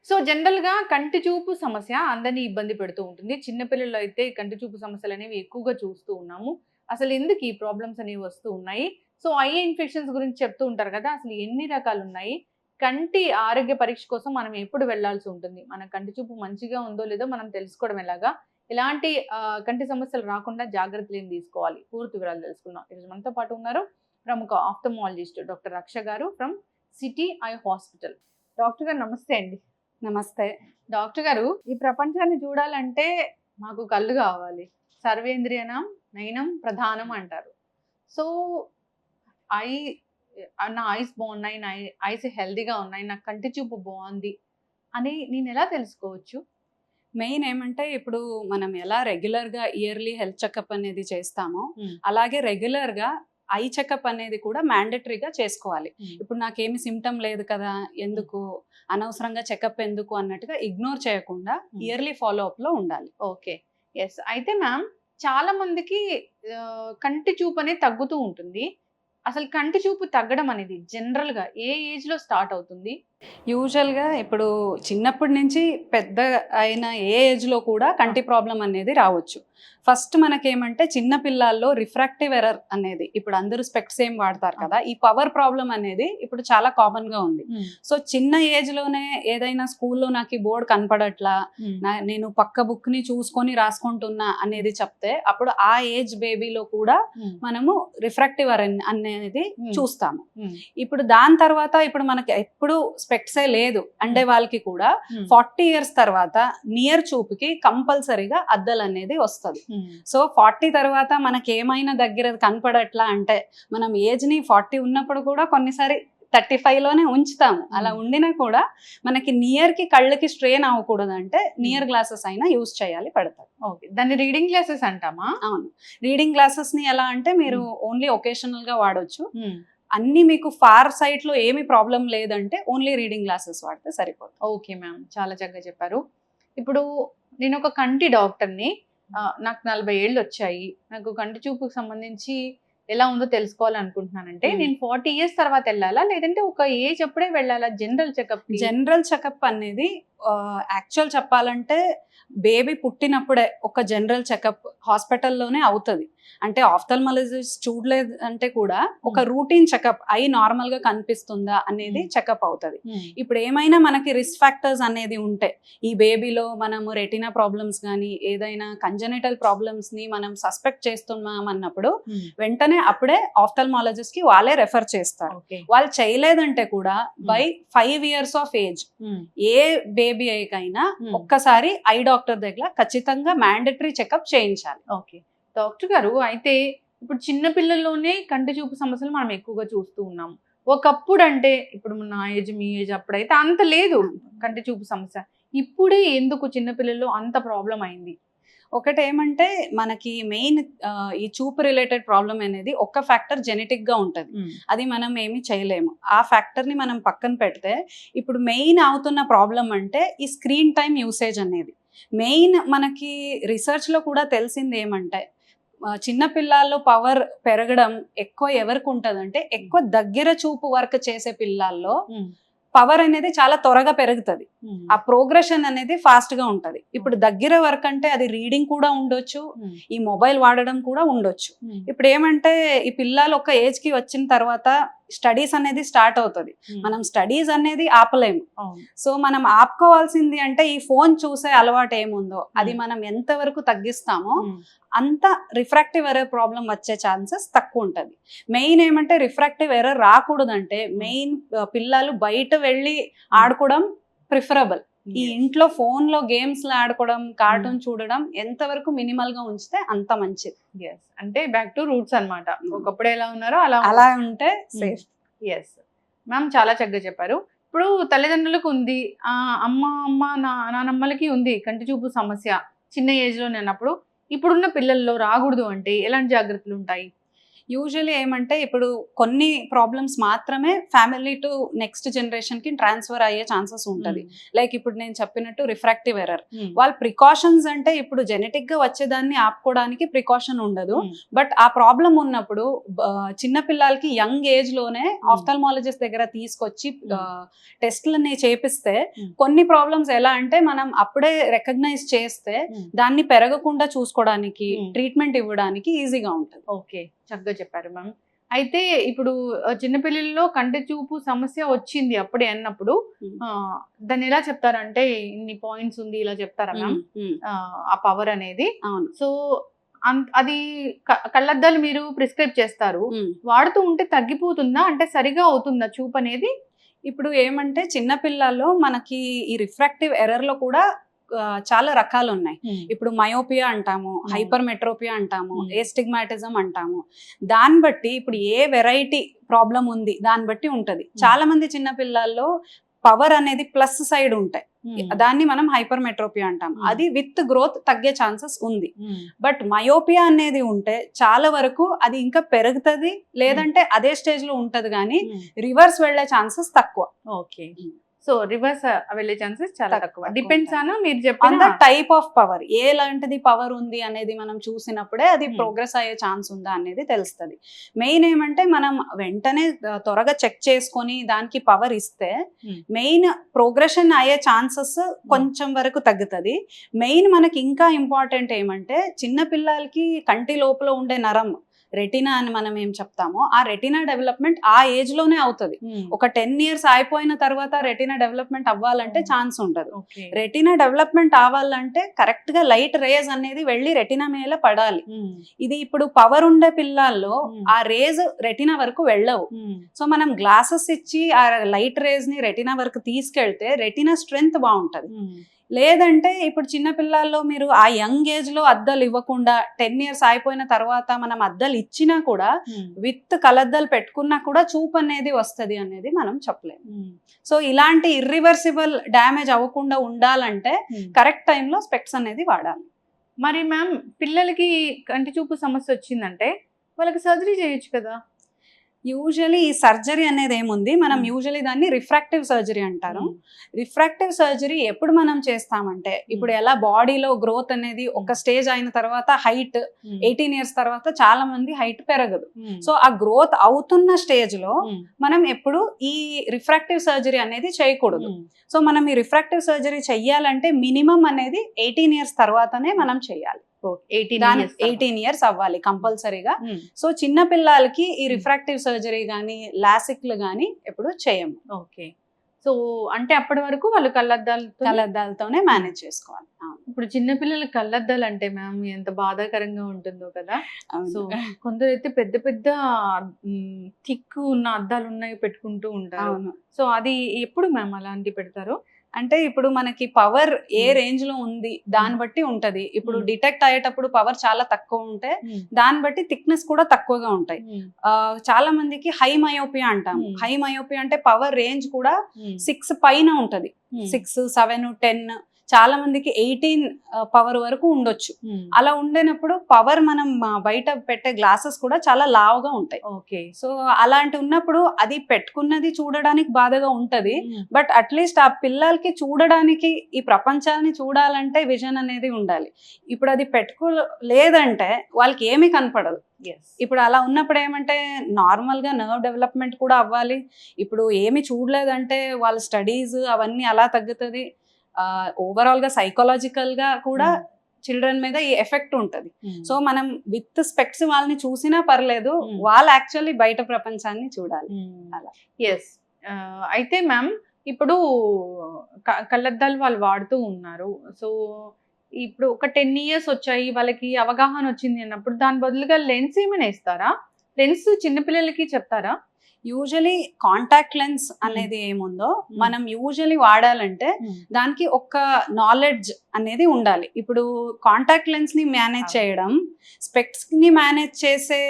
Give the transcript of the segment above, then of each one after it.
So జనరల్‌గా కంటి చూపు సమస్య అందరిని ఇబ్బంది పెడుతూ ఉంటుంది. చిన్న పిల్లల్లో అయితే కంటి చూపు సమస్యలనేవి ఎక్కువగా చూస్తూ ఉన్నాము. అసలు ఎందుకు ఈ ప్రాబ్లమ్స్ అనేవి వస్తూ ఉన్నాయి? సో ఐ ఇన్ఫెక్షన్స్ గురించి చెప్తూ ఉంటారు కదా! అసలు ఎన్ని రకాలున్నాయి? కంటి ఆరోగ్య పరీక్ష కోసం మనం ఎప్పుడు వెళ్ళాల్సి ఉంటుంది? మన కంటి చూపు మంచిగా ఉందో లేదో మనం తెలుసుకోవడం ఎలాగా? ఎలాంటి కంటి సమస్యలు రాకుండా జాగ్రత్తలు ఏం తీసుకోవాలి? పూర్తి వివరాలు తెలుసుకుందాం. ఈరోజు మనతో పాటు ఉన్నారు ప్రముఖ ఆఫ్థల్మాలజిస్ట్ డాక్టర్ రక్ష గారు from city eye hospital. Doctor గారు నమస్తే అండి. నమస్తే. డాక్టర్ గారు, ఈ ప్రపంచాన్ని చూడాలంటే మాకు కళ్ళు కావాలి. సర్వేంద్రియనం నయనం ప్రధానం అంటారు. సో, ఐ నా ఐస్ బాగున్నాయి. నా ఐస్ హెల్తీగా ఉన్నాయి. నా కంటి చూపు బావుంది అని నేనెలా తెలుసుకోవచ్చు? మెయిన్ ఏమంటే ఇప్పుడు మనం ఎలా రెగ్యులర్‌గా ఇయర్‌లీ హెల్త్ చెకప్ అనేది చేస్తామో, హ్మ్. అలాగే రెగ్యులర్‌గా ఐ చెకప్ అనేది కూడా మ్యాండేటరీగా చేసుకోవాలి. హ్మ్. ఇప్పుడు నాకేమి సింప్టమ్ లేదు కదా! ఎందుకు అనవసరంగా చెకప్ ఎందుకు అన్నట్టుగా ఇగ్నోర్ చేయకుండా ఇయర్‌లీ ఫాలో అప్‌లో ఉండాలి. ఓకే. యెస్. అయితే మ్యామ్ చాలా మందికి కంటి చూపు అనేది తగ్గుతూ ఉంటుంది. అసలు కంటి చూపు తగ్గడం అనేది జనరల్‌గా ఏ ఏజ్‌లో స్టార్ట్ అవుతుంది? యూజువల్‌గా ఇప్పుడు చిన్నప్పటి నుంచి పెద్ద అయిన ఏ ఏజ్‌లో కూడా కంటి ప్రాబ్లమ్ అనేది రావచ్చు. ఫస్ట్ మనకేమంటే చిన్న పిల్లల్లో రిఫ్రాక్టివ్ ఎర్రర్ అనేది ఇప్పుడు అందరూ స్పెక్ట్స్ ఏం వాడతారు కదా! ఈ పవర్ ప్రాబ్లమ్ అనేది ఇప్పుడు చాలా కామన్‌గా ఉంది. సో చిన్న ఏజ్‌లోనే ఏదైనా స్కూల్‌లో నాకు ఈ బోర్డ్ కనపడట్లా, నేను పక్క బుక్‌ని చూసుకొని రాసుకుంటున్నా అనేది చెప్తే అప్పుడు ఆ ఏజ్ బేబీలో కూడా మనము రిఫ్రాక్టివ్ ఎర్రర్ అనేది చూస్తాము. ఇప్పుడు దాని తర్వాత ఇప్పుడు మనకి ఎప్పుడు స్పెక్ట్సే లేదు అంటే వాళ్ళకి కూడా 40 ఇయర్స్ తర్వాత నియర్ చూపుకి కంపల్సరీగా అద్దలు అనేది వస్తుంది. సో 40 తర్వాత మనకి ఏమైనా దగ్గర కనపడట్లా అంటే మనం ఏజ్ ని 40 ఉన్నప్పుడు కూడా కొన్నిసారి 35లోనే ఉంచుతాము. అలా ఉండినా కూడా మనకి నియర్ కి కళ్ళకి స్ట్రెయిన్ అవ్వకూడదు అంటే నియర్ గ్లాసెస్ అయినా యూజ్ చేయాలి పడతాయి. ఓకే. దాన్ని రీడింగ్ గ్లాసెస్ అంటామా? అవును. రీడింగ్ గ్లాసెస్ ని ఎలా అంటే మీరు ఓన్లీ ఒకేషనల్ గా వాడొచ్చు. అన్ని మీకు ఫార్ సైట్ లో ఏమి ప్రాబ్లం లేదంటే ఓన్లీ రీడింగ్ గ్లాసెస్ వాడితే సరిపోతుంది. ఓకే మ్యామ్, చాలా చక్కగా చెప్పారు. ఇప్పుడు నేను ఒక కంటి డాక్టర్ని. నాకు 40 ఏళ్ళు వచ్చాయి. నాకు కంటి చూపుకు సంబంధించి ఎలా ఉందో తెలుసుకోవాలనుకుంటున్నానంటే నేను 40 ఇయర్స్ తర్వాత వెళ్ళాలా? లేదంటే ఒక ఏజ్ అప్పుడే వెళ్ళాలా జనరల్ చెకప్? జనరల్ చెకప్ అనేది యాక్చువల్ చెప్పాలంటే బేబీ పుట్టినప్పుడే ఒక జనరల్ చెకప్ హాస్పిటల్లోనే అవుతుంది. అంటే ఆఫ్థల్మాలజిస్ట్ చూడలేదు అంటే కూడా ఒక రూటీన్ చెకప్ ఐ నార్మల్ గా కనిపిస్తుందా అనేది చెకప్ అవుతుంది. ఇప్పుడు ఏమైనా మనకి రిస్క్ ఫ్యాక్టర్స్ అనేది ఉంటే ఈ బేబీలో మనము రెటినా ప్రాబ్లమ్స్ కానీ ఏదైనా కంజెనిటల్ ప్రాబ్లమ్స్ ని మనం సస్పెక్ట్ చేస్తున్నాం అన్నప్పుడు వెంటనే అప్పుడే ఆఫ్థల్మాలజిస్ట్ కి వాళ్ళే రెఫర్ చేస్తారు. వాళ్ళు చేయలేదంటే కూడా by 5 years of age A baby అయినా ఒక్కసారి ఐ డాక్టర్ దగ్గర ఖచ్చితంగా మ్యాండేటరీ చెకప్ చేయించాలి. ఓకే డాక్టర్ గారు, అయితే ఇప్పుడు చిన్న పిల్లల్లోనే కంటి చూపు సమస్యలు మనం ఎక్కువగా చూస్తూ ఉన్నాం. ఒకప్పుడు అంటే ఇప్పుడు నా ఏజ్ మీ ఏజ్ అప్పుడైతే అంత లేదు కంటి చూపు సమస్య. ఇప్పుడే ఎందుకు చిన్న పిల్లల్లో అంత ప్రాబ్లం అయింది? ఒకటి ఏమంటే మనకి మెయిన్ ఈ చూపు రిలేటెడ్ ప్రాబ్లం అనేది ఒక ఫ్యాక్టర్ జెనెటిక్ గా ఉంటది. అది మనం ఏమి చేయలేము. ఆ ఫ్యాక్టర్ ని మనం పక్కన పెడితే ఇప్పుడు మెయిన్ అవుతున్న ప్రాబ్లం అంటే ఈ స్క్రీన్ టైం యూసేజ్ అనేది. మెయిన్ మనకి రీసెర్చ్ లో కూడా తెలిసింది ఏమంటే చిన్న పిల్లల్లో పవర్ పెరగడం ఎక్కువ ఎవరికి ఉంటదంటే ఎక్కువ దగ్గర చూపు వర్క్ చేసే పిల్లల్లో పవర్ అనేది చాలా త్వరగా పెరుగుతుంది. ఆ ప్రోగ్రెషన్ అనేది ఫాస్ట్ గా ఉంటది. ఇప్పుడు దగ్గర వర్క్ అంటే అది రీడింగ్ కూడా ఉండొచ్చు, ఈ మొబైల్ వాడడం కూడా ఉండొచ్చు. ఇప్పుడు ఏమంటే ఈ పిల్లలు ఒక ఏజ్ కి వచ్చిన తర్వాత స్టడీస్ అనేది స్టార్ట్ అవుతుంది. మనం స్టడీస్ అనేది ఆపలేము. సో మనం ఆపుకోవాల్సింది అంటే ఈ ఫోన్ చూసే అలవాటు ఏముందో అది మనం ఎంత వరకు తగ్గిస్తామో అంత రిఫ్రాక్టివ్ ఎర్రర్ ప్రాబ్లం వచ్చే ఛాన్సెస్ తక్కువ ఉంటుంది. మెయిన్ ఏమంటే రిఫ్రాక్టివ్ ఎర్రర్ రాకూడదంటే మెయిన్ పిల్లలు బయట వెళ్ళి ఆడుకోవడం ప్రిఫరబుల్. ఈ ఇంట్లో ఫోన్ లో గేమ్స్ లో ఆడుకోవడం, కార్టూన్ చూడడం ఎంతవరకు మినిమల్ గా ఉంచితే అంత మంచిది. అంటే బ్యాక్ టు రూట్స్ అన్నమాట. ఒకప్పుడు ఎలా ఉన్నారో అలా ఉంటే సేఫ్. ఎస్ మ్యామ్, చాలా చక్కగా చెప్పారు. ఇప్పుడు తల్లిదండ్రులకు ఉంది, అమ్మ నానమ్మలకి ఉంది కంటి చూపు సమస్య చిన్న ఏజ్ లో అన్నప్పుడు ఇప్పుడున్న పిల్లల్లో రాకూడదు అంటే ఎలాంటి జాగ్రత్తలు ఉంటాయి? యూజువల్లీ ఏమంటే ఇప్పుడు కొన్ని ప్రాబ్లమ్స్ మాత్రమే ఫ్యామిలీ టు నెక్స్ట్ జనరేషన్ కి ట్రాన్స్ఫర్ అయ్యే ఛాన్సెస్ ఉంటది. లైక్ ఇప్పుడు నేను చెప్పినట్టు రిఫ్రాక్టివ్ ఎర్రర్, వాళ్ళ ప్రికాషన్స్ అంటే ఇప్పుడు జెనెటిక్ గా వచ్చేదాన్ని ఆపుకోవడానికి ప్రికాషన్ ఉండదు. బట్ ఆ ప్రాబ్లం ఉన్నప్పుడు చిన్న పిల్లలకి యంగ్ ఏజ్ లోనే ఆఫ్థల్మాలజిస్ట్ దగ్గర తీసుకొచ్చి టెస్ట్లని చేపిస్తే కొన్ని ప్రాబ్లమ్స్ ఎలా అంటే మనం అప్పుడే రికగ్నైజ్ చేస్తే దాన్ని పెరగకుండా చూసుకోవడానికి ట్రీట్మెంట్ ఇవ్వడానికి ఈజీగా ఉంటుంది. ఓకే, చక్కగా చెప్పారు మ్యామ్. అయితే ఇప్పుడు చిన్నపిల్లల్లో కంటి చూపు సమస్య వచ్చింది అప్పుడే అన్నప్పుడు దాన్ని ఎలా చెప్తారంటే ఇన్ని పాయింట్స్ ఉంది ఇలా చెప్తారా మ్యామ్ ఆ పవర్ అనేది? అవును. సో అది కళ్ళద్దాలు మీరు ప్రిస్క్రైబ్ చేస్తారు, వాడుతూ ఉంటే తగ్గిపోతుందా అంటే సరిగా అవుతుందా చూపు అనేది? ఇప్పుడు ఏమంటే చిన్న పిల్లల్లో మనకి ఈ రిఫ్రాక్టివ్ ఎర్రర్ లో కూడా చాలా రకాలు ఉన్నాయి. ఇప్పుడు మయోపియా అంటాము, హైపర్ మెట్రోపియా అంటాము, ఏస్టిగ్మాటిజం అంటాము. దాన్ని బట్టి ఇప్పుడు ఏ వెరైటీ ప్రాబ్లం ఉంది దాన్ని బట్టి ఉంటది. చాలా మంది చిన్న పిల్లల్లో పవర్ అనేది ప్లస్ సైడ్ ఉంటాయి, దాన్ని మనం హైపర్ మెట్రోపియా అంటాం. అది విత్ గ్రోత్ తగ్గే ఛాన్సెస్ ఉంది. బట్ మయోపియా అనేది ఉంటే చాలా వరకు అది ఇంకా పెరుగుతుంది, లేదంటే అదే స్టేజ్ లో ఉంటది, కానీ రివర్స్ వెళ్లే ఛాన్సెస్ తక్కువ. ఓకే, సో రివర్స్ వెళ్ళే ఛాన్సెస్ చాలా తక్కువ. డిపెండ్స్ ఆన్ మీరు చెప్పిన టైప్ ఆఫ్ పవర్, ఏ లాంటిది పవర్ ఉంది అనేది మనం చూసినప్పుడే అది ప్రోగ్రెస్ అయ్యే ఛాన్స్ ఉందా అనేది తెలుస్తుంది. మెయిన్ ఏమంటే మనం వెంటనే త్వరగా చెక్ చేసుకొని దానికి పవర్ ఇస్తే మెయిన్ ప్రోగ్రెషన్ అయ్యే ఛాన్సెస్ కొంచెం వరకు తగ్గుతుంది. మెయిన్ మనకి ఇంకా ఇంపార్టెంట్ ఏమంటే చిన్న పిల్లలకి కంటి లోపల ఉండే నరం రెటినా అని మనం ఏం చెప్తామో ఆ రెటినా డెవలప్మెంట్ ఆ ఏజ్ లోనే అవుతుంది. ఒక 10 years అయిపోయిన తర్వాత రెటినా డెవలప్మెంట్ అవ్వాలంటే ఛాన్స్ ఉండదు. రెటినా డెవలప్మెంట్ అవ్వాలంటే కరెక్ట్ గా లైట్ రేజ్ అనేది వెళ్ళి రెటినా మీద పడాలి. ఇది ఇప్పుడు పవర్ ఉండే పిల్లల్లో ఆ రేజ్ రెటినా వరకు వెళ్ళవు. సో మనం గ్లాసెస్ ఇచ్చి ఆ లైట్ రేజ్ ని రెటినా వరకు తీసుకెళ్తే రెటినా స్ట్రెంగ్త్ బాగుంటది. లేదంటే ఇప్పుడు చిన్న పిల్లల్లో మీరు ఆ యంగ్ ఏజ్ లో అద్దాలు ఇవ్వకుండా 10 years అయిపోయిన తర్వాత మనం అద్దాలు ఇచ్చినా కూడా విత్ కలద్దాలు పెట్టుకున్నా కూడా చూపు అనేది వస్తుంది అనేది మనం చెప్పలేము. సో ఇలాంటి ఇర్రివర్సిబుల్ డ్యామేజ్ అవ్వకుండా ఉండాలంటే కరెక్ట్ టైంలో స్పెక్ట్స్ అనేది వాడాలి. మరి మ్యామ్ పిల్లలకి కంటి చూపు సమస్య వచ్చిందంటే వాళ్ళకి సర్జరీ చేయొచ్చు కదా? యూజువలీ ఈ సర్జరీ అనేది ఏముంది, మనం యూజువలీ దాన్ని రిఫ్రాక్టివ్ సర్జరీ అంటారు. రిఫ్రాక్టివ్ సర్జరీ ఎప్పుడు మనం చేస్తామంటే ఇప్పుడు ఎలా బాడీలో గ్రోత్ అనేది ఒక స్టేజ్ అయిన తర్వాత హైట్ 18 years తర్వాత చాలా మంది హైట్ పెరగదు. సో ఆ గ్రోత్ అవుతున్న స్టేజ్ లో మనం ఎప్పుడు ఈ రిఫ్రాక్టివ్ సర్జరీ అనేది చేయకూడదు. సో మనం ఈ రిఫ్రాక్టివ్ సర్జరీ చెయ్యాలంటే మినిమం అనేది 18 years తర్వాతనే మనం చెయ్యాలి. 18 years అవ్వాలి కంపల్సరీగా. సో చిన్న పిల్లలకి ఈ రిఫ్రాక్టివ్ సర్జరీ గానీ లాసిక్లు గానీ ఎప్పుడు చేయము. ఓకే, సో అంటే అప్పటి వరకు వాళ్ళు కళ్ళద్దాలతోనే మేనేజ్ చేసుకోవాలి. ఇప్పుడు చిన్నపిల్లల కళ్ళద్దాలు అంటే మ్యామ్ ఎంత బాధాకరంగా ఉంటుందో కదా. సో కొందరు అయితే పెద్ద పెద్ద థిక్ ఉన్న అద్దాలు ఉన్నాయి పెట్టుకుంటూ ఉంటారు. సో అది ఎప్పుడు మ్యామ్ అలాంటివి పెడతారు? అంటే ఇప్పుడు మనకి పవర్ ఏ రేంజ్ లో ఉంది దాన్ని బట్టి ఉంటది. ఇప్పుడు డిటెక్ట్ అయ్యేటప్పుడు పవర్ చాలా తక్కువ ఉంటే దాన్ని బట్టి థిక్నెస్ కూడా తక్కువగా ఉంటాయి. చాలా మందికి హై మయోపియా అంటాం. హై మయోపియా అంటే పవర్ రేంజ్ కూడా 6 పైన ఉంటది, 6, 7, 10, చాలా మందికి 18 పవర్ వరకు ఉండొచ్చు. అలా ఉండేనప్పుడు పవర్ మనం బయట పెట్టే గ్లాసెస్ కూడా చాలా లావుగా ఉంటాయి. ఓకే, సో అలాంటి ఉన్నప్పుడు అది పెట్టుకున్నది చూడడానికి బాధగా ఉంటది. బట్ అట్లీస్ట్ ఆ పిల్లలకి చూడడానికి ఈ ప్రపంచాన్ని చూడాలంటే విజన్ అనేది ఉండాలి. ఇప్పుడు అది లేదంటే వాళ్ళకి ఏమీ కనపడదు. ఇప్పుడు అలా ఉన్నప్పుడు ఏమంటే నార్మల్ గా నర్వ్ డెవలప్మెంట్ కూడా అవ్వాలి. ఇప్పుడు ఏమి చూడలేదంటే వాళ్ళ స్టడీస్ అవన్నీ అలా తగ్గుతుంది. ఓవరాల్ గా సైకలాజికల్ గా కూడా చిల్డ్రన్ మీద ఈ ఎఫెక్ట్ ఉంటది. సో మనం విత్ స్పెక్ట్స్ వాళ్ళని చూసినా పర్లేదు, వాళ్ళు యాక్చువల్లీ బయట ప్రపంచాన్ని చూడాలి. అలా. ఎస్, అయితే మ్యామ్ ఇప్పుడు కళ్ళద్దాలు వాళ్ళు వాడుతూ ఉన్నారు. సో ఇప్పుడు ఒక 10 years వచ్చాయి, వాళ్ళకి అవగాహన వచ్చింది అన్నప్పుడు దాని బదులుగా లెన్స్ ఏమైనా ఇస్తారా? లెన్స్ చిన్నపిల్లలకి చెప్తారా? యూజువలీ కాంటాక్ట్ లెన్స్ అనేది ఏముందో మనం యూజువలీ వాడాలంటే దానికి ఒక నాలెడ్జ్ అనేది ఉండాలి. ఇప్పుడు కాంటాక్ట్ లెన్స్ ని మేనేజ్ చేయడం, స్పెక్ట్స్ ని మేనేజ్ చేసే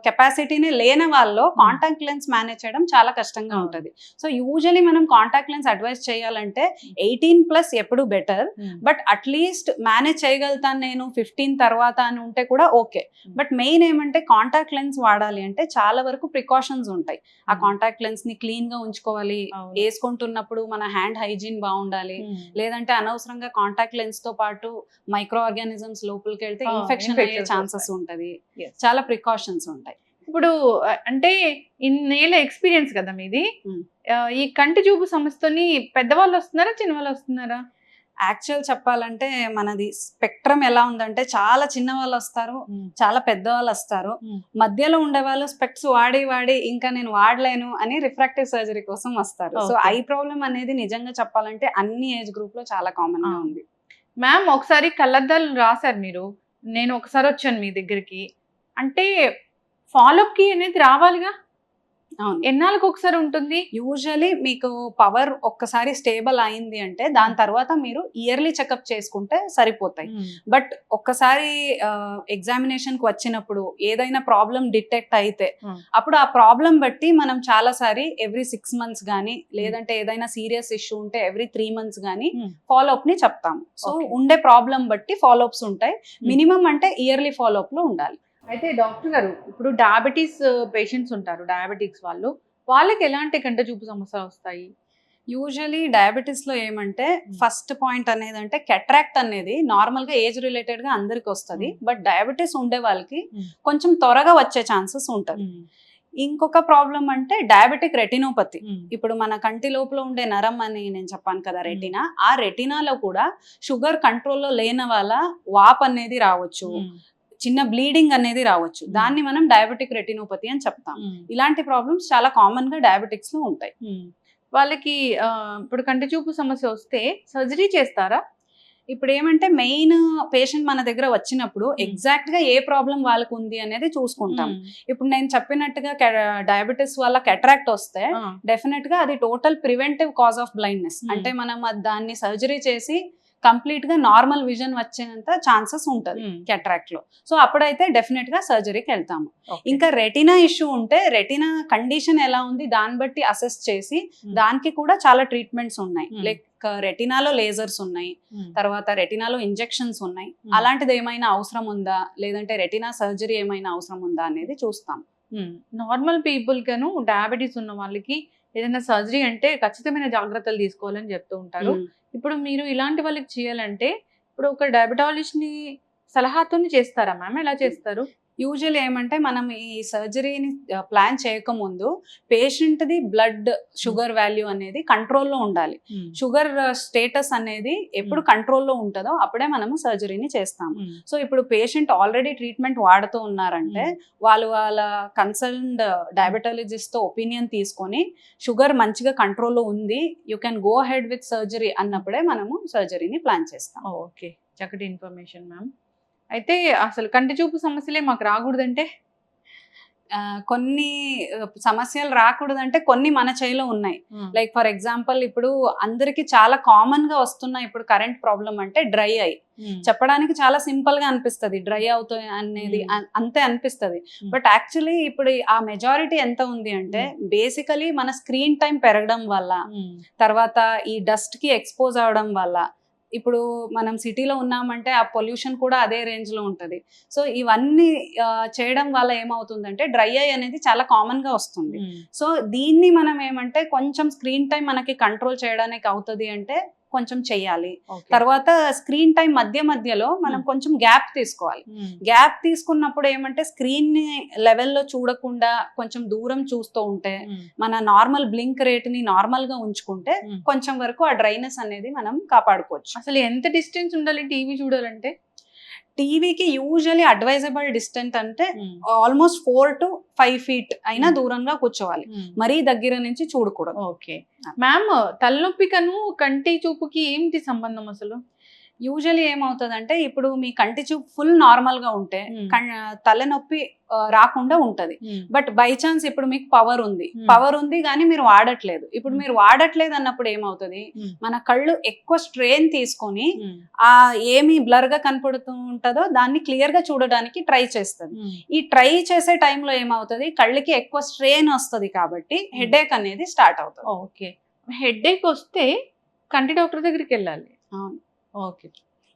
కెపాసిటీని లేని వాళ్ళు కాంటాక్ట్ లెన్స్ మేనేజ్ చేయడం చాలా కష్టంగా ఉంటుంది. సో యూజువలీ మనం కాంటాక్ట్ లెన్స్ అడ్వైస్ చేయాలంటే 18+ ఎప్పుడు బెటర్. బట్ అట్లీస్ట్ మేనేజ్ చేయగలుగుతాను నేను 15 తర్వాత అని ఉంటే కూడా ఓకే. బట్ మెయిన్ ఏమంటే కాంటాక్ట్ లెన్స్ వాడాలి అంటే చాలా వరకు ప్రికాషన్స్ ఉంటాయి. ఆ కాంటాక్ట్ లెన్స్ ని క్లీన్ గా ఉంచుకోవాలి, వేసుకుంటున్నప్పుడు మన హ్యాండ్ హైజీన్ బాగుండాలి, లేదంటే అనవసరంగా కాంటాక్ట్ లెన్స్ తో పాటు మైక్రో ఆర్గానిజమ్స్ లోపలికి వెళ్తే ఇన్ఫెక్షన్ అయ్యే ఛాన్సెస్ ఉంటది. చాలా ప్రికాషన్స్ ఉంటాయి. ఇప్పుడు అంటే ఇన్నేళ్ళ ఎక్స్పీరియన్స్ కదా మీది, ఈ కంటి చూపు సమస్యతోని పెద్దవాళ్ళు వస్తున్నారా చిన్నవాళ్ళు వస్తున్నారా? యాక్చువల్ చెప్పాలంటే మనది స్పెక్ట్రమ్ ఎలా ఉందంటే చాలా చిన్న వాళ్ళు వస్తారు, చాలా పెద్దవాళ్ళు వస్తారు, మధ్యలో ఉండే వాళ్ళు స్పెక్ట్స్ వాడి ఇంకా నేను వాడలేను అని రిఫ్రాక్టివ్ సర్జరీ కోసం వస్తారు. సో ఐ ప్రాబ్లం అనేది నిజంగా చెప్పాలంటే అన్ని ఏజ్ గ్రూప్ లో చాలా కామన్ గా ఉంది. మ్యామ్ ఒకసారి కళ్ళద్దాలు రాశారు మీరు, నేను ఒకసారి వచ్చాను మీ దగ్గరికి, అంటే ఫాలోఅప్ కి అనేది రావాలిగా, ఎన్నాళ్ళకి ఒకసారి ఉంటుంది? యూజువలీ మీకు పవర్ ఒక్కసారి స్టేబుల్ అయింది అంటే దాని తర్వాత మీరు ఇయర్లీ చెకప్ చేసుకుంటే సరిపోతాయి. బట్ ఒక్కసారి ఎగ్జామినేషన్ కి వచ్చినప్పుడు ఏదైనా ప్రాబ్లం డిటెక్ట్ అయితే అప్పుడు ఆ ప్రాబ్లం బట్టి మనం చాలా సారి ఎవ్రీ 6 months గానీ, లేదంటే ఏదైనా సీరియస్ ఇష్యూ ఉంటే ఎవ్రీ 3 months గానీ ఫాలోఅప్ ని చెప్తాము. సో ఉండే ప్రాబ్లం బట్టి ఫాలోఅప్స్ ఉంటాయి. మినిమం అంటే ఇయర్లీ ఫాలోఅప్ లో ఉండాలి. అయితే డాక్టర్ గారు, ఇప్పుడు డయాబెటీస్ పేషెంట్స్ ఉంటారు, డయాబెటిక్స్ వాళ్ళకి ఎలాంటి కంటి చూపు సమస్యలు వస్తాయి? యూజువలీ డయాబెటీస్ లో ఏమంటే ఫస్ట్ పాయింట్ అనేది అంటే కెట్రాక్ట్ అనేది నార్మల్ గా ఏజ్ రిలేటెడ్ గా అందరికి వస్తుంది. బట్ డయాబెటీస్ ఉండే వాళ్ళకి కొంచెం త్వరగా వచ్చే ఛాన్సెస్ ఉంటుంది. ఇంకొక ప్రాబ్లం అంటే డయాబెటిక్ రెటినోపతి. ఇప్పుడు మన కంటి లోపల ఉండే నరం అని నేను చెప్పాను కదా, రెటినా, ఆ రెటినాలో కూడా షుగర్ కంట్రోల్లో లేని వాళ్ళ వాప్ అనేది రావచ్చు, చిన్న బ్లీడింగ్ అనేది రావచ్చు. దాన్ని మనం డయాబెటిక్ రెటినోపతి అని చెప్తాం. ఇలాంటి ప్రాబ్లమ్స్ చాలా కామన్ గా డయాబెటిక్స్ లో ఉంటాయి. వాళ్ళకి ఇప్పుడు కంటి చూపు సమస్య వస్తే సర్జరీ చేస్తారా? ఇప్పుడు ఏమంటే మెయిన్ పేషెంట్ మన దగ్గర వచ్చినప్పుడు ఎగ్జాక్ట్ గా ఏ ప్రాబ్లం వాళ్ళకు ఉంది అనేది చూసుకుంటాం. ఇప్పుడు నేను చెప్పినట్టుగా డయాబెటీస్ వల్ల కెట్రాక్ట్ వస్తే డెఫినెట్ గా అది total preventive cause of blindness. అంటే మనం దాన్ని సర్జరీ చేసి కంప్లీట్ గా నార్మల్ విజన్ వచ్చేంత ఛాన్సెస్ ఉంటుంది కెట్రాక్ట్ లో. సో అప్పుడైతే డెఫినెట్ గా సర్జరీకి వెళ్తాము. ఇంకా రెటినా ఇష్యూ ఉంటే రెటినా కండిషన్ ఎలా ఉంది దాన్ని బట్టి అసెస్ చేసి దానికి కూడా చాలా ట్రీట్మెంట్స్ ఉన్నాయి. లైక్ రెటినాలో లేజర్స్ ఉన్నాయి, తర్వాత రెటినాలో ఇంజెక్షన్స్ ఉన్నాయి. అలాంటిది ఏమైనా అవసరం ఉందా, లేదంటే రెటినా సర్జరీ ఏమైనా అవసరం ఉందా అనేది చూస్తాం. నార్మల్ పీపుల్ కను డయాబెటీస్ ఉన్న వాళ్ళకి ఏదైనా సర్జరీ అంటే ఖచ్చితమైన జాగ్రత్తలు తీసుకోవాలని చెప్తూ ఉంటారు. ఇప్పుడు మీరు ఇలాంటి వాళ్ళకి చేయాలంటే ఇప్పుడు ఒక డయాబెటాలజిస్ట్ ని సలహాతోని చేస్తారా మ్యామ్? ఎలా చేస్తారు? యూజువల్ ఏమంటే మనం ఈ సర్జరీని ప్లాన్ చేయకముందు పేషెంట్ ది బ్లడ్ షుగర్ వాల్యూ అనేది కంట్రోల్లో ఉండాలి. షుగర్ స్టేటస్ అనేది ఎప్పుడు కంట్రోల్లో ఉంటుందో అప్పుడే మనము సర్జరీని చేస్తాము. సో ఇప్పుడు పేషెంట్ ఆల్రెడీ ట్రీట్మెంట్ వాడుతూ ఉన్నారంటే వాళ్ళ కన్సర్న్డ్ డయాబెటాలజిస్ట్ తో ఒపీనియన్ తీసుకొని షుగర్ మంచిగా కంట్రోల్లో ఉంది, you can go head with surgery అన్నప్పుడే మనము సర్జరీని ప్లాన్ చేస్తాం. ఓకే, చక్కటి ఇన్ఫర్మేషన్ మ్యామ్. అయితే అసలు కంటి చూపు సమస్యలే మాకు రాకూడదంటే? కొన్ని సమస్యలు రాకూడదంటే కొన్ని మన చేయిలో ఉన్నాయి. లైక్ ఫర్ ఎగ్జాంపుల్ ఇప్పుడు అందరికి చాలా కామన్ గా వస్తున్న ఇప్పుడు కరెంట్ ప్రాబ్లం అంటే డ్రై ఐ. చెప్పడానికి చాలా సింపుల్ గా అనిపిస్తుంది, డ్రై అవుతాయి అనేది అంతే అనిపిస్తుంది. బట్ యాక్చువల్లీ ఇప్పుడు ఆ మెజారిటీ ఎంత ఉంది అంటే బేసికలీ మన స్క్రీన్ టైం పెరగడం వల్ల, తర్వాత ఈ డస్ట్ కి ఎక్స్పోజ్ అవడం వల్ల, ఇప్పుడు మనం సిటీలో ఉన్నామంటే ఆ పొల్యూషన్ కూడా అదే రేంజ్ లో ఉంటది. సో ఇవన్నీ చేయడం వల్ల ఏమవుతుందంటే డ్రై ఐ అనేది చాలా కామన్ గా వస్తుంది. సో దీన్ని మనం ఏమంటే కొంచెం స్క్రీన్ టైం మనకి కంట్రోల్ చేయడానికి అవుతుంది అంటే కొంచెం చెయ్యాలి. తర్వాత స్క్రీన్ టైం మధ్యలో మనం కొంచెం గ్యాప్ తీసుకోవాలి. గ్యాప్ తీసుకున్నప్పుడు ఏమంటే స్క్రీన్ ని లెవెల్లో చూడకుండా కొంచెం దూరం చూస్తూ ఉంటే, మన నార్మల్ బ్లింక్ రేట్ ని నార్మల్ గా ఉంచుకుంటే కొంచెం వరకు ఆ డ్రైనెస్ అనేది మనం కాపాడుకోవచ్చు. అసలు ఎంత డిస్టెన్స్ ఉండాలి టీవీ చూడాలంటే? టీవీకి యూజువల్లీ అడ్వైజబుల్ డిస్టెన్స్ అంటే ఆల్మోస్ట్ 4 to 5 feet అయినా దూరంగా కూర్చోవాలి, మరీ దగ్గర నుంచి చూడకూడదు. ఓకే మ్యామ్, తలనొప్పికను కంటి చూపుకి ఏంటి సంబంధం అసలు? యూజువల్లీ ఏమవుతుందంటే ఇప్పుడు మీ కంటి చూపు ఫుల్ నార్మల్ గా ఉంటే తలనొప్పి రాకుండా ఉంటది. బట్ బై ఛాన్స్ ఇప్పుడు మీకు పవర్ ఉంది కానీ మీరు వాడట్లేదు. ఇప్పుడు మీరు వాడట్లేదు అన్నప్పుడు ఏమవుతుంది, మన కళ్ళు ఎక్కువ స్ట్రెయిన్ తీసుకొని ఆ ఏమి బ్లర్ గా కనపడుతూ ఉంటుందో దాన్ని క్లియర్ గా చూడడానికి ట్రై చేస్తుంది. ఈ ట్రై చేసే టైంలో ఏమవుతుంది, కళ్ళకి ఎక్కువ స్ట్రెయిన్ వస్తుంది కాబట్టి హెడేక్ అనేది స్టార్ట్ అవుతుంది. ఓకే, హెడేక్ వస్తే కంటి డాక్టర్ దగ్గరికి వెళ్ళాలి. అవును. ఓకే,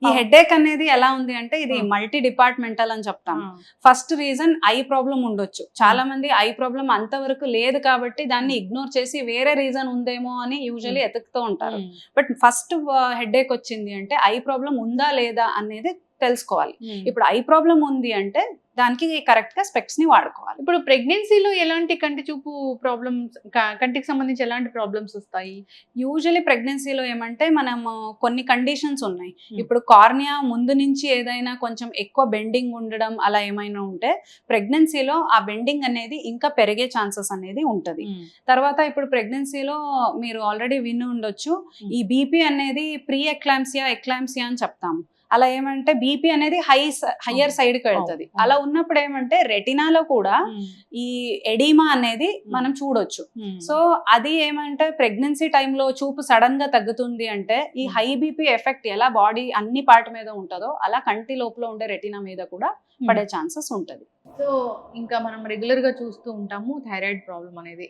ఈ హెడేక్ అనేది ఎలా ఉంది అంటే ఇది మల్టీ డిపార్ట్మెంటల్ అని చెప్తాం. ఫస్ట్ రీజన్ ఐ ప్రాబ్లం ఉండొచ్చు. చాలా మంది ఐ ప్రాబ్లం అంతవరకు లేదు కాబట్టి దాన్ని ఇగ్నోర్ చేసి వేరే రీజన్ ఉందేమో అని యూజువల్లీ ఎతుకుతూ ఉంటారు. బట్ ఫస్ట్ హెడేక్ వచ్చింది అంటే ఐ ప్రాబ్లం ఉందా లేదా అనేది తెలుసుకోవాలి. ఇప్పుడు ఐ ప్రాబ్లం ఉంది అంటే దానికి కరెక్ట్ గా స్పెక్స్ ని వాడుకోవాలి. ఇప్పుడు ప్రెగ్నెన్సీలో ఎలాంటి కంటి చూపు ప్రాబ్లమ్స్, కంటికి సంబంధించి ఎలాంటి ప్రాబ్లమ్స్ వస్తాయి? యూజువల్లీ ప్రెగ్నెన్సీలో ఏమంటే మనం కొన్ని కండిషన్స్ ఉన్నాయి. ఇప్పుడు కార్నియా ముందు నుంచి ఏదైనా కొంచెం ఎక్కువ బెండింగ్ ఉండడం అలా ఏమైనా ఉంటే ప్రెగ్నెన్సీలో ఆ బెండింగ్ అనేది ఇంకా పెరిగే ఛాన్సెస్ అనేది ఉంటది. తర్వాత ఇప్పుడు ప్రెగ్నెన్సీలో మీరు ఆల్రెడీ విని ఉండొచ్చు, ఈ బీపీ అనేది ప్రీ ఎక్లాంప్సియా అని చెప్తాము. అలా ఏమంటే బీపీ అనేది హయ్యర్ సైడ్ కి వెళ్తుంది. అలా ఉన్నప్పుడు ఏమంటే రెటినాలో కూడా ఈ ఎడిమా అనేది మనం చూడొచ్చు. సో అది ఏమంటే ప్రెగ్నెన్సీ టైంలో చూపు సడన్ గా తగ్గుతుంది అంటే ఈ హై బీపీ ఎఫెక్ట్ ఎలా బాడీ అన్ని పార్ట్ మీద ఉంటుందో అలా కంటి లోపల ఉండే రెటినా మీద కూడా పడే ఛాన్సెస్ ఉంటది. సో ఇంకా మనం రెగ్యులర్ గా చూస్తూ ఉంటాము థైరాయిడ్ ప్రాబ్లం అనేది.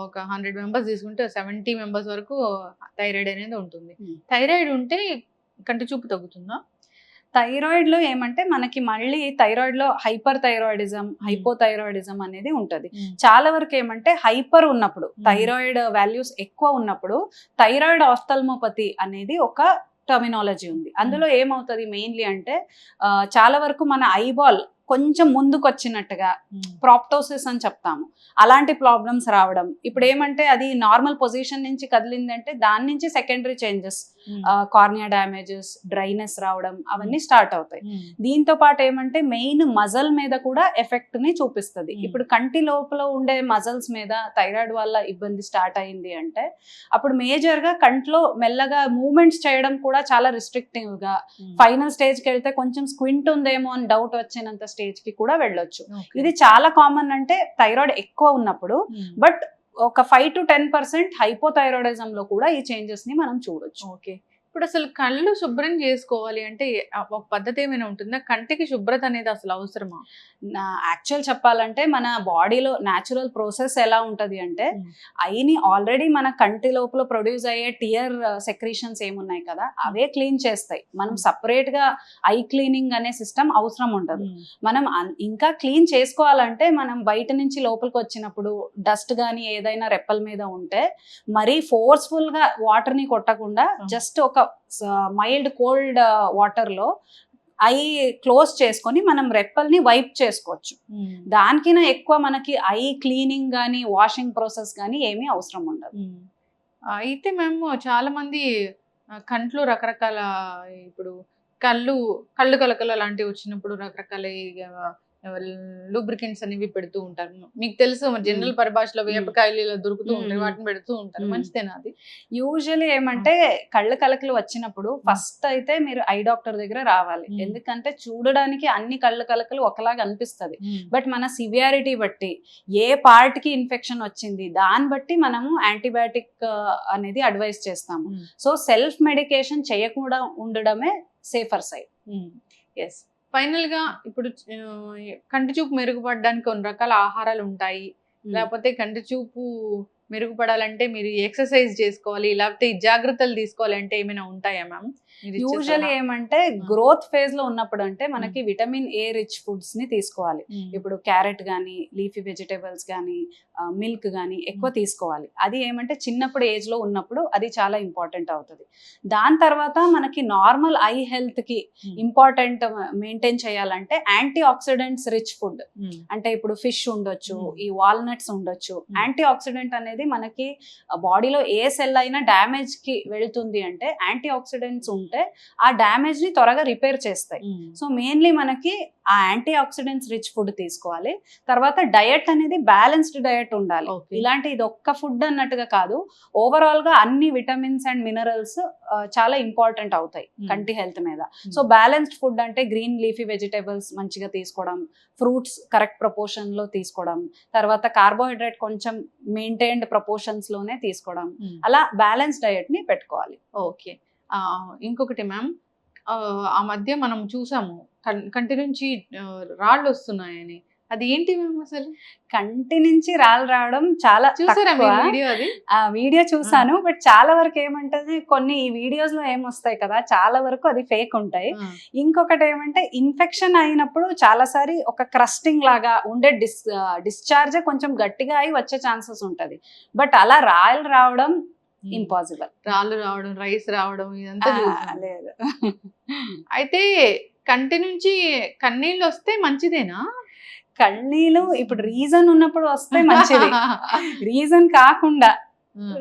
ఒక 100 మెంబర్స్ తీసుకుంటే 70 మెంబర్స్ వరకు థైరాయిడ్ అనేది ఉంటుంది. థైరాయిడ్ ఉంటే కంటి చూపు తగ్గుతుందా? థైరాయిడ్ లో ఏమంటే మనకి మళ్ళీ థైరాయిడ్ లో హైపర్ థైరాయిడిజం, హైపోథైరాయిడిజం అనేది ఉంటది. చాలా వరకు ఏమంటే హైపర్ ఉన్నప్పుడు థైరాయిడ్ వాల్యూస్ ఎక్కువ ఉన్నప్పుడు థైరాయిడ్ ఆఫ్థల్మోపతి అనేది ఒక టర్మినాలజీ ఉంది. అందులో ఏమవుతుంది మెయిన్లీ అంటే చాలా వరకు మన ఐబాల్ కొంచెం ముందుకు వచ్చినట్టుగా ప్రాప్టోసిస్ అని చెప్తాము, అలాంటి ప్రాబ్లమ్స్ రావడం. ఇప్పుడు ఏమంటే అది నార్మల్ పొజిషన్ నుంచి కదిలిందంటే దాని నుంచి secondary changes, cornea damages, dryness రావడం అవన్నీ స్టార్ట్ అవుతాయి. దీంతో పాటు ఏమంటే మెయిన్ మజల్ మీద కూడా ఎఫెక్ట్ ని చూపిస్తుంది. ఇప్పుడు కంటి లోపల ఉండే మజల్స్ మీద థైరాయిడ్ వల్ల ఇబ్బంది స్టార్ట్ అయింది అంటే అప్పుడు మేజర్ గా కంట్లో మెల్లగా మూవ్మెంట్స్ చేయడం కూడా చాలా రిస్ట్రిక్టివ్ గా, ఫైనల్ స్టేజ్ కి వెళ్తే కొంచెం స్క్వింట్ ఉందేమో అని డౌట్ వచ్చినంత స్టేజ్ కి కూడా వెళ్ళొచ్చు. ఇది చాలా కామన్ అంటే థైరాయిడ్ ఎక్కువ ఉన్నప్పుడు. బట్ ఒక 5 to 10% హైపోథైరాయిడిజం లో కూడా ఈ చేంజెస్ ని మనం చూడొచ్చు. ఓకే, ఇప్పుడు అసలు కళ్ళు శుభ్రం చేసుకోవాలి అంటే ఒక పద్ధతి ఏమైనా ఉంటుందా? కంటికి శుభ్రత అనేది అసలు అవసరమా? యాక్చువల్ చెప్పాలంటే మన బాడీలో న్యాచురల్ ప్రాసెస్ ఎలా ఉంటది అంటే ఐని ఆల్రెడీ మన కంటి లోపల ప్రొడ్యూస్ అయ్యే టియర్ సెక్రీషన్స్ ఏమున్నాయి కదా అవే క్లీన్ చేస్తాయి. మనం సపరేట్ గా ఐ క్లీనింగ్ అనే సిస్టమ్ అవసరం ఉండదు. మనం ఇంకా క్లీన్ చేసుకోవాలంటే మనం బయట నుంచి లోపలికి వచ్చినప్పుడు డస్ట్ గానీ ఏదైనా రెప్పల మీద ఉంటే మరీ ఫోర్స్ఫుల్ గా వాటర్ ని కొట్టకుండా జస్ట్ ఒక మైల్డ్ కోల్డ్ వాటర్ లో ఐ క్లోజ్ చేసుకొని మనం రెప్పల్ని వైప్ చేసుకోవచ్చు. దానికైనా ఎక్కువ మనకి ఐ క్లీనింగ్ గానీ వాషింగ్ ప్రాసెస్ గానీ ఏమీ అవసరం ఉండదు. అయితే మేము చాలా మంది కంట్లో రకరకాల, ఇప్పుడు కళ్ళు కలకలు లాంటివి వచ్చినప్పుడు రకరకాల లూబ్రికెంట్స్ అనేవి పెడుతూ ఉంటారు. మీకు తెలుసు జనరల్ పరిభాషలో వేపకాయలు ఇలా దొరుకుతూ ఉంటాయి, వాటిని పెడుతూ ఉంటారు. మంచిదేనా అది? యూజువల్లీ ఏమంటే కళ్ళు కలకలు వచ్చినప్పుడు ఫస్ట్ అయితే మీరు ఐ డాక్టర్ దగ్గర రావాలి. ఎందుకంటే చూడడానికి అన్ని కళ్ళు కలకలు ఒకలాగా అనిపిస్తుంది. బట్ మన సివియారిటీ బట్టి ఏ పార్ట్ కి ఇన్ఫెక్షన్ వచ్చింది దాన్ని బట్టి మనము యాంటీబయాటిక్ అనేది అడ్వైస్ చేస్తాము. సో సెల్ఫ్ మెడికేషన్ చేయకుండా ఉండడమే సేఫర్ సైడ్. ఎస్, ఫైనల్ గా ఇప్పుడు కంటి చూపు మెరుగుపడడానికి కొన్ని రకాల ఆహారాలు ఉంటాయి, లేకపోతే కంటి చూపు మెరుగుపడాలంటే మీరు ఎక్సర్సైజ్ చేసుకోవాలి, లేకపోతే జాగ్రత్తలు తీసుకోవాలి అంటే ఏమైనా ఉంటాయా మ్యామ్? యూజువల్లీ ఏమంటే గ్రోత్ ఫేజ్ లో ఉన్నప్పుడు అంటే మనకి విటమిన్ ఏ రిచ్ ఫుడ్స్ ని తీసుకోవాలి. ఇప్పుడు క్యారెట్ గానీ, లీఫీ వెజిటేబుల్స్ గానీ, మిల్క్ గానీ ఎక్కువ తీసుకోవాలి. అది ఏమంటే చిన్నప్పుడు ఏజ్ లో ఉన్నప్పుడు అది చాలా ఇంపార్టెంట్ అవుతుంది. దాని తర్వాత మనకి నార్మల్ ఐ హెల్త్ కి ఇంపార్టెంట్ మెయింటైన్ చేయాలంటే యాంటీ ఆక్సిడెంట్స్ రిచ్ ఫుడ్ అంటే ఇప్పుడు ఫిష్ ఉండొచ్చు, ఈ వాల్నట్స్ ఉండొచ్చు. యాంటీ ఆక్సిడెంట్ అనేది మనకి బాడీలో ఏ సెల్ అయినా డ్యామేజ్ కి వెళ్తుంది అంటే యాంటీ ఆక్సిడెంట్స్ ఉంటే ఉంటే ఆ డ్యామేజ్ ని త్వరగా రిపేర్ చేస్తాయి. సో మెయిన్లీ మనకి ఆ యాంటీ ఆక్సిడెంట్స్ రిచ్ ఫుడ్ తీసుకోవాలి. తర్వాత డయట్ అనేది బ్యాలెన్స్డ్ డయట్ ఉండాలి. ఇలాంటి ఇది ఒక్క ఫుడ్ అన్నట్టుగా కాదు, ఓవరాల్ గా అన్ని విటమిన్స్ అండ్ మినరల్స్ చాలా ఇంపార్టెంట్ అవుతాయి కంటి హెల్త్ మీద. సో బ్యాలెన్స్డ్ ఫుడ్ అంటే గ్రీన్ లీఫీ వెజిటేబుల్స్ మంచిగా తీసుకోవడం, ఫ్రూట్స్ కరెక్ట్ ప్రపోర్షన్ లో తీసుకోవడం, తర్వాత కార్బోహైడ్రేట్ కొంచెం మెయింటైన్డ్ ప్రపోర్షన్స్ లోనే తీసుకోవడం, అలా బ్యాలెన్స్ డయట్ ని పెట్టుకోవాలి. ఓకే. ఇంకొకటి మ్యామ్, ఆ మధ్య మనం చూసాము కంటి నుంచి రాళ్ళు వస్తున్నాయని, అది ఏంటి మ్యామ్ అసలు? కంటి నుంచి రాళ్ళు రావడం చాలా చూసారా తక్కువ. మీరు వీడియో అది? ఆ వీడియో చూసాను, బట్ చాలా వరకు ఏమంటది, కొన్ని వీడియోస్ లో ఏమొస్తాయి కదా, చాలా వరకు అది ఫేక్ ఉంటాయి. ఇంకొకటి ఏమంటే ఇన్ఫెక్షన్ అయినప్పుడు చాలాసారి ఒక క్రస్టింగ్ లాగా ఉండే డిశ్చార్జ్ కొంచెం గట్టిగా అయి వచ్చే ఛాన్సెస్ ఉంటది. బట్ అలా రాళ్ళు రావడం ఇంపాసిబుల్. రాళ్ళు రావడం, రైస్ రావడం ఇదంతా చూసాం. లేదు. అయితే కంటి నుంచి కన్నీళ్ళు వస్తే మంచిదేనా? కన్నీళ్ళు ఇప్పుడు రీజన్ ఉన్నప్పుడు వస్తే మంచిది, రీజన్ కాకుండా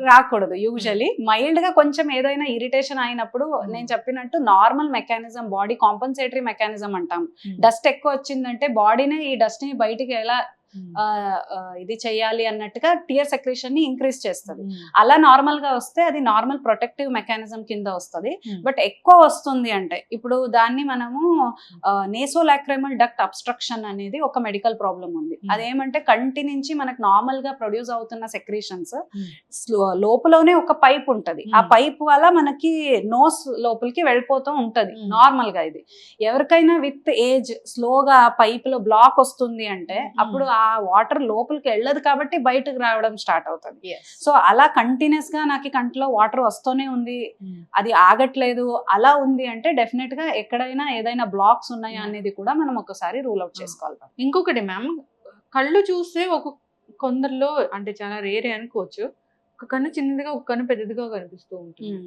రాకూడదు. యూజువలీ మైల్డ్ గా కొంచెం ఏదైనా ఇరిటేషన్ అయినప్పుడు నేను చెప్పినట్టు normal mechanism, body compensatory mechanism అంటాం. డస్ట్ ఎక్కువ వచ్చిందంటే బాడీనే ఈ డస్ట్ ని బయటికి ఎలా ఇది చెయ్యాలి అన్నట్టుగా టియర్ సెక్రేషన్ ని ఇంక్రీజ్ చేస్తుంది. అలా నార్మల్ గా వస్తే అది నార్మల్ ప్రొటెక్టివ్ మెకానిజం కింద వస్తుంది. బట్ ఎక్కువ వస్తుంది అంటే ఇప్పుడు దాన్ని మనము నేసోలాక్రైమల్ డక్ట్ అబ్స్ట్రక్షన్ అనేది ఒక మెడికల్ ప్రాబ్లం ఉంది. అదేమంటే కంటి నుంచి మనకు నార్మల్ గా ప్రొడ్యూస్ అవుతున్న సెక్రేషన్స్ లోపలనే ఒక పైప్ ఉంటది. ఆ పైప్ వల్ల మనకి నోస్ లోపలికి వెళ్ళిపోతూ ఉంటది నార్మల్ గా. ఇది ఎవరికైనా విత్ ఏజ్ స్లోగా పైప్ లో బ్లాక్ వస్తుంది అంటే అప్పుడు ఆ వాటర్ లోపలికి వెళ్ళదు కాబట్టి బయటకు రావడం స్టార్ట్ అవుతుంది. సో అలా కంటిన్యూస్ గా నాకు కంట్లో వాటర్ వస్తూనే ఉంది, అది ఆగట్లేదు, అలా ఉంది అంటే డెఫినెట్ గా ఎక్కడైనా ఏదైనా బ్లాక్స్ ఉన్నాయా అనేది కూడా మనం ఒకసారి రూల్ అవుట్ చేసుకోవాలి. ఇంకొకటి మ్యామ్, కళ్ళు చూస్తే కొందరిలో అంటే చాలా రేరే అనుకోవచ్చు, ఒక కన్ను చిన్నదిగా ఒక కన్ను పెద్దదిగా కనిపిస్తూ ఉంటుంది.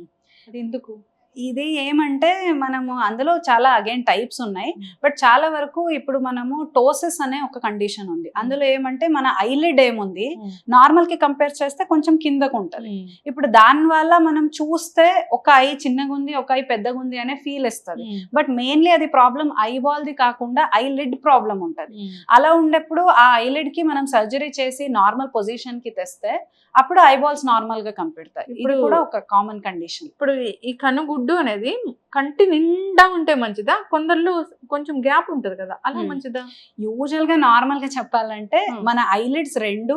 అది ఎందుకు? ఇది ఏమంటే మనము అందులో చాలా అగైన్ టైప్స్ ఉన్నాయి. బట్ చాలా వరకు ఇప్పుడు మనము టోసిస్ అనే ఒక కండిషన్ ఉంది. అందులో ఏమంటే మన ఐలిడ్ ఏముంది నార్మల్ కి కంపేర్ చేస్తే కొంచెం కిందకు ఉంటుంది. ఇప్పుడు దాని వల్ల మనం చూస్తే ఒక ఐ చిన్నగా ఉంది, ఒక ఐ పెద్దగా ఉంది అనే ఫీల్ ఇస్తుంది. బట్ మెయిన్లీ అది ప్రాబ్లం ఐబాల్ ది కాకుండా ఐలిడ్ ప్రాబ్లం ఉంటుంది. అలా ఉండేప్పుడు ఆ ఐలిడ్ కి మనం సర్జరీ చేసి నార్మల్ పొజిషన్ కి తెస్తే అప్పుడు ఐబాల్స్ నార్మల్ గా కనిపెడతాయి. ఇది కూడా ఒక కామన్ కండిషన్. ఇప్పుడు ఈ కనుగుడ్డు అనేది కంటి నిండా ఉంటే మంచిదా? కొందరిలో కొంచెం గ్యాప్ ఉంటది కదా, అలా మంచిదా? యూజువల్ గా నార్మల్ గా చెప్పాలంటే మన ఐలిడ్స్ రెండు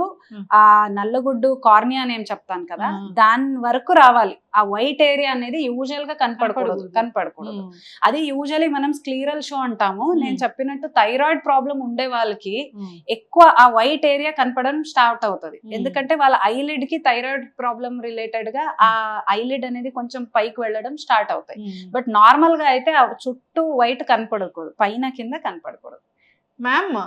ఆ నల్లగుడ్డు కార్నియా అని ఏం చెప్తాను కదా, దాని వరకు రావాలి. ఆ వైట్ ఏరియా అనేది యూజువల్ గా కనపడకూడదు. అది యూజువలీ మనం స్క్లీరల్ షో అంటాము. నేను చెప్పినట్టు థైరాయిడ్ ప్రాబ్లం ఉండే వాళ్ళకి ఎక్కువ ఆ వైట్ ఏరియా కనపడడం స్టార్ట్ అవుతుంది. ఎందుకంటే వాళ్ళ ఐలిడ్ కి థైరాయిడ్ ప్రాబ్లం రిలేటెడ్ గా ఆ ఐలిడ్ అనేది కొంచెం పైకి వెళ్ళడం స్టార్ట్ అవుతాయి. బట్ నార్మల్ గా అయితే చుట్టూ వైట్ కనపడకూడదు, పైన కింద కనపడకూడదు. మ్యామ్,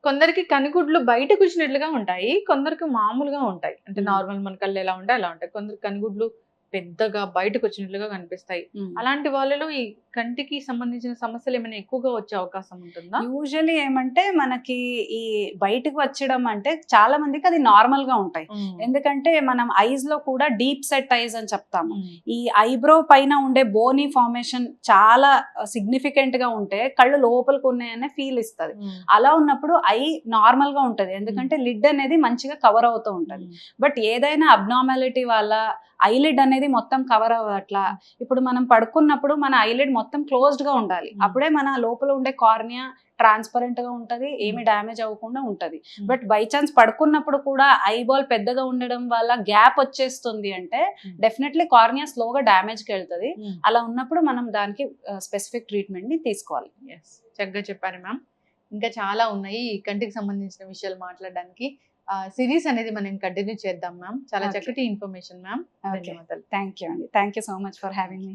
కొందరికి కనుగుడ్లు బయటకు వచ్చినట్లుగా ఉంటాయి, కొందరికి మామూలుగా ఉంటాయి. అంటే నార్మల్ మన కళ్ళు ఎలా ఉంటాయి అలా ఉంటాయి. కొందరు కనుగుడ్లు పెద్దగా బయటకు వచ్చినట్లుగా కనిపిస్తాయి. అలాంటి వాళ్ళలో ఈ కంటికి సంబంధించిన సమస్యలు ఏమైనా ఎక్కువగా వచ్చే అవకాశం ఉంటుందా? యూజువల్లీ ఏమంటే మనకి ఈ బయటకు వచ్చడం అంటే చాలా మందికి అది నార్మల్ గా ఉంటాయి. ఎందుకంటే మనం ఐస్ లో కూడా డీప్ సెట్ ఐస్ అని చెప్తాము. ఈ ఐబ్రో పైన ఉండే బోనీ ఫార్మేషన్ చాలా సిగ్నిఫికెంట్ గా ఉంటే కళ్ళు లోపలికి ఉన్నాయనే ఫీల్ ఇస్తుంది. అలా ఉన్నప్పుడు ఐ నార్మల్ గా ఉంటది, ఎందుకంటే లిడ్ అనేది మంచిగా కవర్ అవుతూ ఉంటది. బట్ ఏదైనా అబ్నార్మాలిటీ వల్ల ఐలిడ్ అనేది మొత్తం కవర్ అవ్వట్లా, ఇప్పుడు మనం పడుకున్నప్పుడు మన ఐలిడ్ మొత్తం క్లోజ్డ్ గా ఉండాలి. అప్పుడే మన లోపల ఉండే కార్నియా ట్రాన్స్పరెంట్ గా ఉంటది, ఏమి డ్యామేజ్ అవ్వకుండా ఉంటది. బట్ బై ఛాన్స్ పడుకున్నప్పుడు కూడా ఐబాల్ పెద్దగా ఉండడం వల్ల గ్యాప్ వచ్చేస్తుంది అంటే డెఫినెట్లీ కార్నియా స్లోగా డ్యామేజ్ కి వెళ్తుంది. అలా ఉన్నప్పుడు మనం దానికి స్పెసిఫిక్ ట్రీట్మెంట్ ని తీసుకోవాలి. చక్కగా చెప్పారు మ్యామ్. ఇంకా చాలా ఉన్నాయి కంటికి సంబంధించిన విషయాలు మాట్లాడడానికి. సిరీస్ అనేది మనం కంటిన్యూ చేద్దాం మ్యామ్. చాలా చక్కటి ఇన్ఫర్మేషన్ మ్యామ్. ధన్యవాదాలు. థ్యాంక్ యూ అండి. Thank you so much for having me.